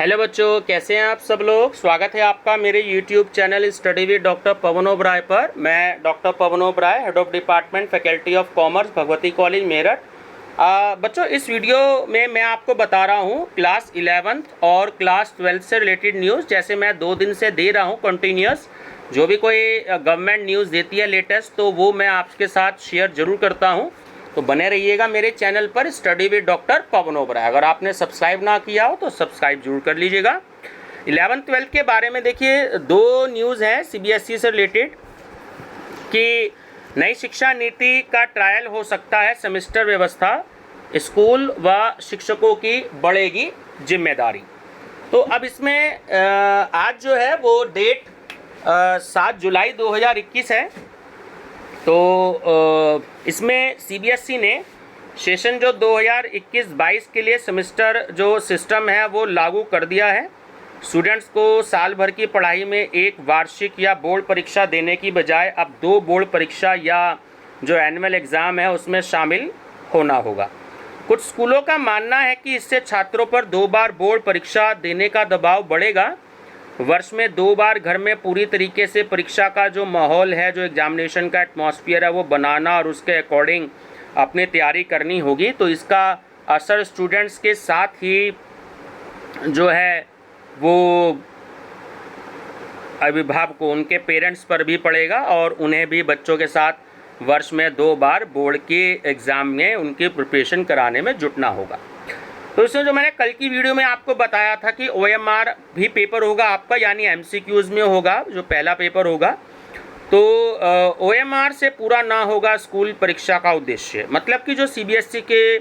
Hello बच्चों, कैसे हैं आप सब लोग। स्वागत है आपका मेरे YouTube channel study with doctor Pawan Oberoi पर। मैं doctor Pawan Oberoi, head of department faculty of commerce, Bhagwati college Meerut. बच्चों, इस वीडियो में मैं आपको बता रहा हूं क्लास 11th और क्लास 12th से रिलेटेड न्यूज़। जैसे मैं 2 दिन से दे रहा हूं कंटिन्यूस, जो भी कोई गवर्नमेंट न्यूज़ देती है लेटेस्ट, तो वो मैं आपके साथ शेयर ज़रूर करता हूँ। तो बने रहिएगा मेरे चैनल पर study with doctor Pawan Oberoi. अगर आपने सब्सक्राइब ना किया हो तो सब्सक्राइब जरूर कर लीजिएगा। 11th-12th के बारे में देखिए, 2 न्यूज़ हैं CBSE से रिलेटेड कि नई शिक्षा नीति का ट्रायल हो सकता है, सेमेस्टर व्यवस्था, स्कूल व शिक्षकों की बढ़ेगी जिम्मेदारी। तो अब इसमें आज जो है वो डेट 7 जुलाई 2021 है। तो इसमें CBSE ने सेशन जो 2021-22 के लिए सेमेस्टर जो सिस्टम है वो लागू कर दिया है। स्टूडेंट्स को साल भर की पढ़ाई में एक वार्षिक या बोर्ड परीक्षा देने की बजाय अब 2 बोर्ड परीक्षा या जो एनुअल एग्ज़ाम है उसमें शामिल होना होगा। कुछ स्कूलों का मानना है कि इससे छात्रों पर 2 बार बोर्ड परीक्षा देने का दबाव बढ़ेगा। वर्ष में 2 बार घर में पूरी तरीके से परीक्षा का जो माहौल है, जो एग्जामिनेशन का एटमॉस्फेयर है वो बनाना और उसके अकॉर्डिंग अपनी तैयारी करनी होगी। तो इसका असर स्टूडेंट्स के साथ ही जो है वो अभिभावकों, उनके पेरेंट्स पर भी पड़ेगा और उन्हें भी बच्चों के साथ वर्ष में 2 बार बोर्ड के एग्ज़ाम में उनकी प्रिपरेशन कराने में जुटना होगा। तो इसमें जो मैंने कल की वीडियो में आपको बताया था कि OMR भी पेपर होगा आपका, यानी MCQs में होगा जो पहला पेपर होगा। तो OMR से पूरा ना होगा स्कूल परीक्षा का उद्देश्य। मतलब कि जो CBSE के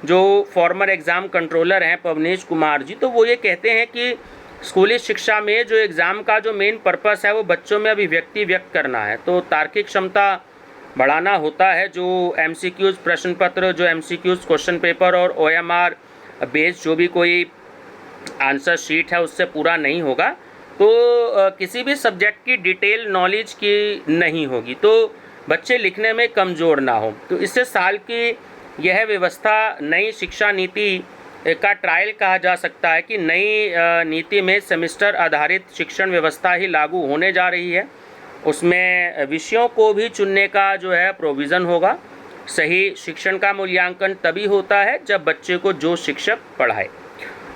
जो फॉर्मर एग्ज़ाम कंट्रोलर हैं पवनेश कुमार जी, तो वो ये कहते हैं कि स्कूली शिक्षा में जो एग्ज़ाम का जो मेन पर्पस है वो बच्चों में अभिव्यक्ति व्यक्त करना है। तो तार्किक क्षमता बढ़ाना होता है। जो MCQs प्रश्न पत्र, जो MCQs क्वेश्चन पेपर और OMR बेस जो भी कोई आंसर शीट है उससे पूरा नहीं होगा, तो किसी भी सब्जेक्ट की डिटेल नॉलेज की नहीं होगी, तो बच्चे लिखने में कमज़ोर ना हो। तो इससे साल की यह व्यवस्था नई शिक्षा नीति का ट्रायल कहा जा सकता है कि नई नीति में सेमेस्टर आधारित शिक्षण व्यवस्था ही लागू होने जा रही है। उसमें विषयों को भी चुनने का जो है प्रोविज़न होगा। सही शिक्षण का मूल्यांकन तभी होता है जब बच्चे को जो शिक्षक पढ़ाए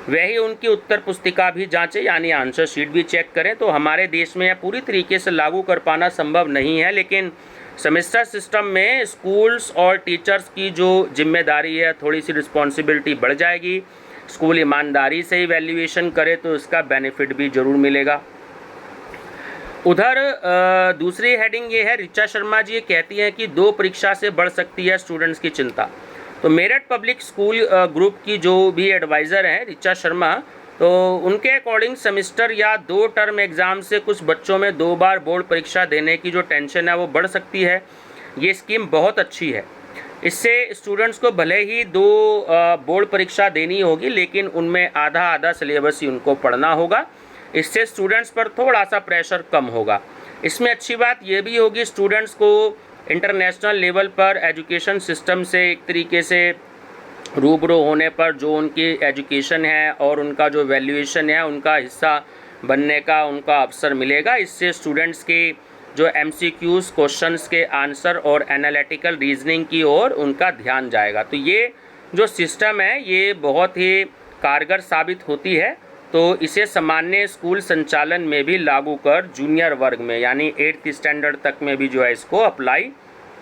वही उनकी उत्तर पुस्तिका भी जांचे, यानी आंसर शीट भी चेक करें। तो हमारे देश में यह पूरी तरीके से लागू कर पाना संभव नहीं है, लेकिन सेमेस्टर सिस्टम में स्कूल्स और टीचर्स की जो जिम्मेदारी है, थोड़ी सी रिस्पॉन्सिबिलिटी बढ़ जाएगी। स्कूल ईमानदारी से इवैल्यूएशन करे तो इसका बेनिफिट भी ज़रूर मिलेगा। उधर दूसरी हेडिंग ये है, ऋचा शर्मा जी ये कहती हैं कि 2 परीक्षा से बढ़ सकती है स्टूडेंट्स की चिंता। तो मेरठ पब्लिक स्कूल ग्रुप की जो भी एडवाइज़र हैं ऋचा शर्मा, तो उनके अकॉर्डिंग सेमेस्टर या 2 टर्म एग्ज़ाम से कुछ बच्चों में 2 बार बोर्ड परीक्षा देने की जो टेंशन है वो बढ़ सकती है। ये स्कीम बहुत अच्छी है। इससे स्टूडेंट्स को भले ही 2 बोर्ड परीक्षा देनी होगी, लेकिन उनमें आधा आधा सिलेबस ही उनको पढ़ना होगा। इससे स्टूडेंट्स पर थोड़ा सा प्रेशर कम होगा। इसमें अच्छी बात ये भी होगी, स्टूडेंट्स को इंटरनेशनल लेवल पर एजुकेशन सिस्टम से एक तरीके से रूबरू होने पर जो उनकी एजुकेशन है और उनका जो वैल्यूएशन है उनका हिस्सा बनने का उनका अवसर मिलेगा। इससे स्टूडेंट्स की जो MCQs क्वेश्चंस के आंसर और एनालिटिकल रीजनिंग की ओर उनका ध्यान जाएगा। तो ये जो सिस्टम है ये बहुत ही कारगर साबित होती है। तो इसे सामान्य स्कूल संचालन में भी लागू कर जूनियर वर्ग में, यानी 8th स्टैंडर्ड तक में भी जो है इसको अप्लाई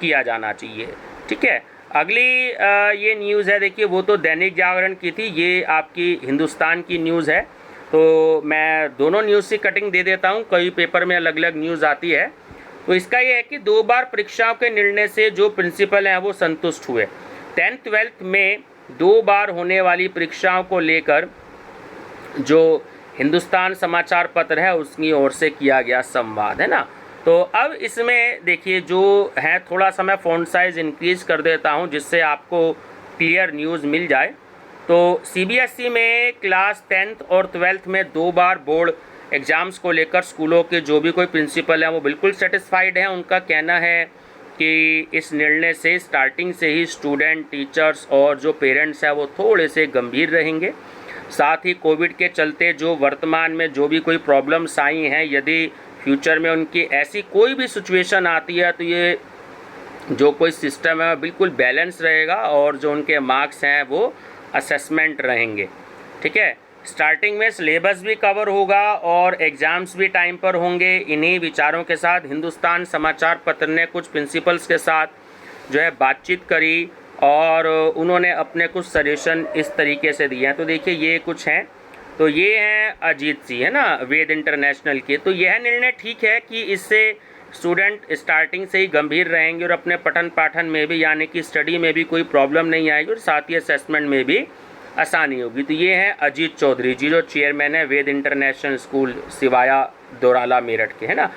किया जाना चाहिए। ठीक है, अगली ये न्यूज़ है, देखिए वो तो दैनिक जागरण की थी, ये आपकी हिंदुस्तान की न्यूज़ है। तो मैं दोनों न्यूज़ की कटिंग दे देता हूँ, कई पेपर में अलग अलग न्यूज़ आती है। तो इसका ये है कि 2 बार परीक्षाओं के निर्णय से जो प्रिंसिपल हैं वो संतुष्ट हुए। 10th-12th में 2 बार होने वाली परीक्षाओं को लेकर जो हिंदुस्तान समाचार पत्र है उसकी ओर से किया गया संवाद है ना। तो अब इसमें देखिए जो है, थोड़ा सा मैं फ़ॉन्ट साइज़ इंक्रीज़ कर देता हूं जिससे आपको क्लियर न्यूज़ मिल जाए। तो CBSE में क्लास 10th और 12th में 2 बार बोर्ड एग्ज़ाम्स को लेकर स्कूलों के जो भी कोई प्रिंसिपल हैं वो बिल्कुल सेटिस्फाइड हैं। उनका कहना है कि इस निर्णय से स्टार्टिंग से ही स्टूडेंट, टीचर्स और जो पेरेंट्स हैं वो थोड़े से गंभीर रहेंगे। साथ ही कोविड के चलते जो वर्तमान में जो भी कोई प्रॉब्लम्स आई हैं, यदि फ्यूचर में उनकी ऐसी कोई भी सिचुएशन आती है तो ये जो कोई सिस्टम है बिल्कुल बैलेंस रहेगा और जो उनके मार्क्स हैं वो असेसमेंट रहेंगे। ठीक है, स्टार्टिंग में सिलेबस भी कवर होगा और एग्ज़ाम्स भी टाइम पर होंगे। इन्हीं विचारों के साथ हिंदुस्तान समाचार पत्र ने कुछ प्रिंसिपल्स के साथ जो है बातचीत करी और उन्होंने अपने कुछ सजेशन इस तरीके से दिए हैं। तो देखिए ये कुछ हैं, तो ये हैं अजीत जी, है ना, वेद इंटरनेशनल के। तो यह निर्णय ठीक है कि इससे स्टूडेंट स्टार्टिंग से ही गंभीर रहेंगे और अपने पठन पाठन में भी यानी कि स्टडी में भी कोई प्रॉब्लम नहीं आएगी और साथ ही असेसमेंट में भी आसानी होगी। तो ये हैं अजीत चौधरी जी जो चेयरमैन है वेद इंटरनेशनल स्कूल सिवाया दोराला मेरठ के, है ना।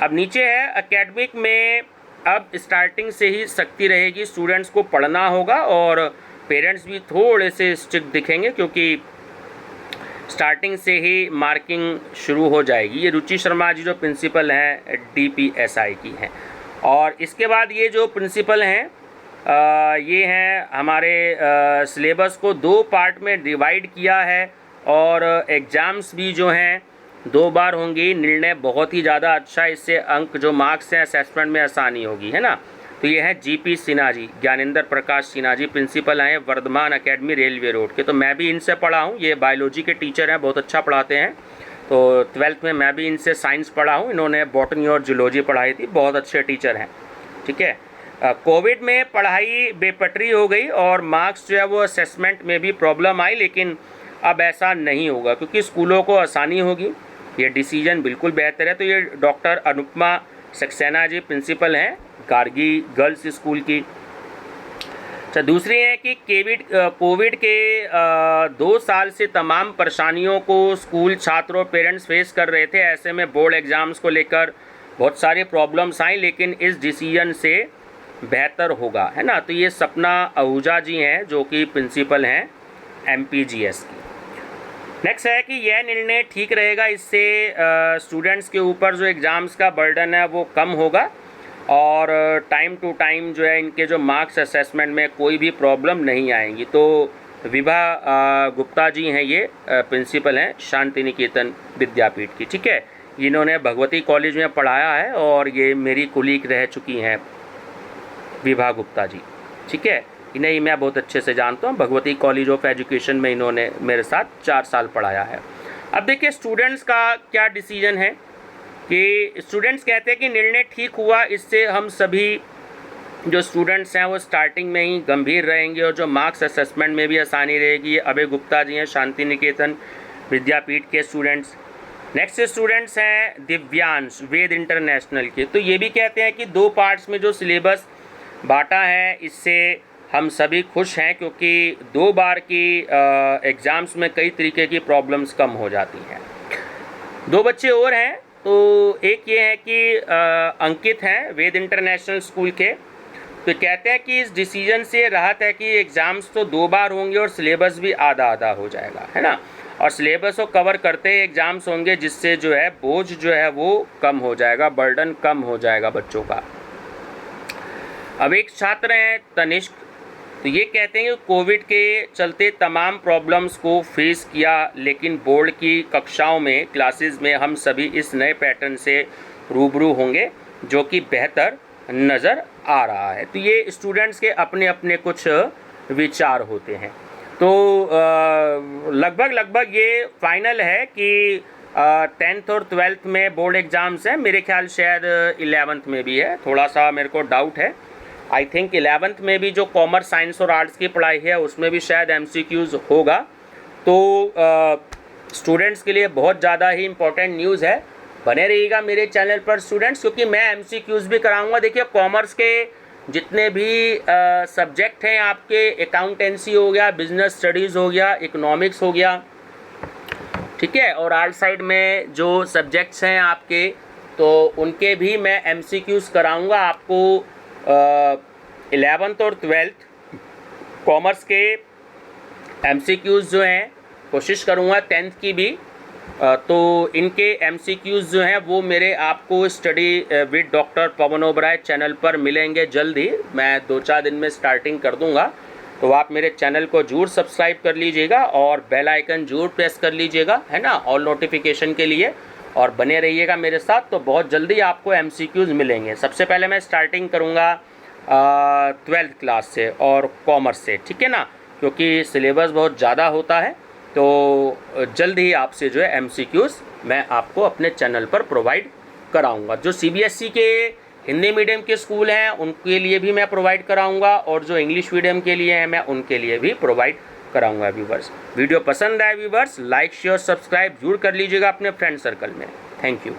अब नीचे है एकेडमिक में अब स्टार्टिंग से ही सख्ती रहेगी, स्टूडेंट्स को पढ़ना होगा और पेरेंट्स भी थोड़े से स्ट्रिक्ट दिखेंगे क्योंकि स्टार्टिंग से ही मार्किंग शुरू हो जाएगी। ये रुचि शर्मा जी जो प्रिंसिपल हैं DPSI की हैं। और इसके बाद ये जो प्रिंसिपल हैं ये हैं हमारे सिलेबस को 2 पार्ट में डिवाइड किया है और एग्ज़ाम्स भी जो हैं 2 बार होंगी। निर्णय बहुत ही ज़्यादा अच्छा, इससे अंक जो मार्क्स हैं असेसमेंट में आसानी होगी, है ना। तो ये हैं GP सिन्हा जी, ज्ञानेंद्र प्रकाश सिन्हा जी, प्रिंसिपल हैं वर्धमान एकेडमी रेलवे रोड के। तो मैं भी इनसे पढ़ा हूँ, ये बायोलॉजी के टीचर हैं, बहुत अच्छा पढ़ाते हैं। तो 12th में मैं भी इनसे साइंस पढ़ा हूँ, इन्होंने बॉटनी और जूलॉजी पढ़ाई थी, बहुत अच्छे टीचर हैं। ठीक है, कोविड में पढ़ाई बेपटरी हो गई और मार्क्स जो है वो असेसमेंट में भी प्रॉब्लम आई, लेकिन अब ऐसा नहीं होगा क्योंकि स्कूलों को आसानी होगी। ये डिसीजन बिल्कुल बेहतर है। तो ये डॉक्टर अनुपमा सक्सेना जी प्रिंसिपल हैं गार्गी गर्ल्स स्कूल की। अच्छा, दूसरी है कि कोविड के 2 साल से तमाम परेशानियों को स्कूल छात्रों पेरेंट्स फेस कर रहे थे। ऐसे में बोर्ड एग्ज़ाम्स को लेकर बहुत सारी प्रॉब्लम्स आई, लेकिन इस डिसीजन से बेहतर होगा, है ना। तो ये सपना आहूजा जी हैं जो कि प्रिंसिपल हैं MPGS की। नेक्स्ट है कि यह निर्णय ठीक रहेगा, इससे स्टूडेंट्स के ऊपर जो एग्ज़ाम्स का बर्डन है वो कम होगा और टाइम टू टाइम जो है इनके जो मार्क्स असेसमेंट में कोई भी प्रॉब्लम नहीं आएंगी। तो विभा गुप्ता जी हैं, ये प्रिंसिपल हैं शांति निकेतन विद्यापीठ की। ठीक है, इन्होंने भगवती कॉलेज में पढ़ाया है और ये मेरी कुलीग रह चुकी हैं विभा गुप्ता जी। ठीक है, इन्हें ही मैं बहुत अच्छे से जानता हूँ, भगवती कॉलेज ऑफ एजुकेशन में इन्होंने मेरे साथ 4 साल पढ़ाया है। अब देखिए स्टूडेंट्स का क्या डिसीजन है कि स्टूडेंट्स कहते हैं कि निर्णय ठीक हुआ, इससे हम सभी जो स्टूडेंट्स हैं वो स्टार्टिंग में ही गंभीर रहेंगे और जो मार्क्स असेसमेंट में भी आसानी रहेगी। अभय गुप्ता जी हैं शांति निकेतन विद्यापीठ के स्टूडेंट्स। नेक्स्ट स्टूडेंट्स हैं दिव्यांश वेद इंटरनेशनल के। तो ये भी कहते हैं कि 2 पार्ट्स में जो सिलेबस बांटा है इससे हम सभी खुश हैं क्योंकि 2 बार की एग्ज़ाम्स में कई तरीके की प्रॉब्लम्स कम हो जाती हैं। 2 बच्चे और हैं, तो एक ये है कि अंकित हैं वेद इंटरनेशनल स्कूल के। तो कहते हैं कि इस डिसीजन से राहत है कि एग्ज़ाम्स तो 2 बार होंगे और सिलेबस भी आधा आधा हो जाएगा, है ना। और सिलेबस को कवर करते ही एग्ज़ाम्स होंगे जिससे जो है बोझ जो है वो कम हो जाएगा, बर्डन कम हो जाएगा बच्चों का। अब एक छात्र हैं तनिष्क, तो ये कहते हैं कि कोविड के चलते तमाम प्रॉब्लम्स को फेस किया, लेकिन बोर्ड की कक्षाओं में क्लासेस में हम सभी इस नए पैटर्न से रूबरू होंगे जो कि बेहतर नज़र आ रहा है। तो ये स्टूडेंट्स के अपने अपने कुछ विचार होते हैं। तो लगभग ये फाइनल है कि 10th और 12th में बोर्ड एग्ज़ाम्स हैं, मेरे ख्याल शायद 11th में भी है, थोड़ा सा मेरे को डाउट है। आई थिंक 11th में भी जो कॉमर्स साइंस और आर्ट्स की पढ़ाई है उसमें भी शायद MCQs होगा। तो स्टूडेंट्स के लिए बहुत ज़्यादा ही इम्पोर्टेंट न्यूज़ है। बने रहिएगा मेरे चैनल पर स्टूडेंट्स, क्योंकि मैं MCQs भी कराऊंगा। देखिए कॉमर्स के जितने भी सब्जेक्ट हैं आपके, अकाउंटेंसी हो गया, बिजनेस स्टडीज़ हो गया, इकोनॉमिक्स हो गया, ठीक है, और आर्ट साइड में जो सब्जेक्ट्स हैं आपके, तो उनके भी मैं MCQs कराऊंगा आपको। 11th और 12th कॉमर्स के MCQs जो हैं कोशिश करूँगा 10th की भी। तो इनके MCQs जो हैं वो मेरे आपको study with doctor Pawan Oberoi channel पर मिलेंगे जल्द ही। मैं 2-4 दिन में स्टार्टिंग कर दूंगा। तो आप मेरे चैनल को जरूर सब्सक्राइब कर लीजिएगा और बेल आइकन जरूर प्रेस कर लीजिएगा, है ना, ऑल नोटिफिकेशन के लिए, और बने रहिएगा मेरे साथ। तो बहुत जल्दी आपको MCQs मिलेंगे। सबसे पहले मैं स्टार्टिंग करूँगा 12th क्लास से और कॉमर्स से, ठीक है ना, क्योंकि सिलेबस बहुत ज़्यादा होता है। तो जल्द ही आपसे जो है MCQs मैं आपको अपने चैनल पर प्रोवाइड कराऊंगा। जो CBSE के हिंदी मीडियम के स्कूल हैं उनके लिए भी मैं प्रोवाइड कराऊंगा, और जो इंग्लिश मीडियम के लिए हैं मैं उनके लिए भी प्रोवाइड कराऊंगा। व्यूवर्स, वीडियो पसंद आए व्यूवर्स, लाइक शेयर सब्सक्राइब जरूर कर लीजिएगा अपने फ्रेंड सर्कल में। Thank you.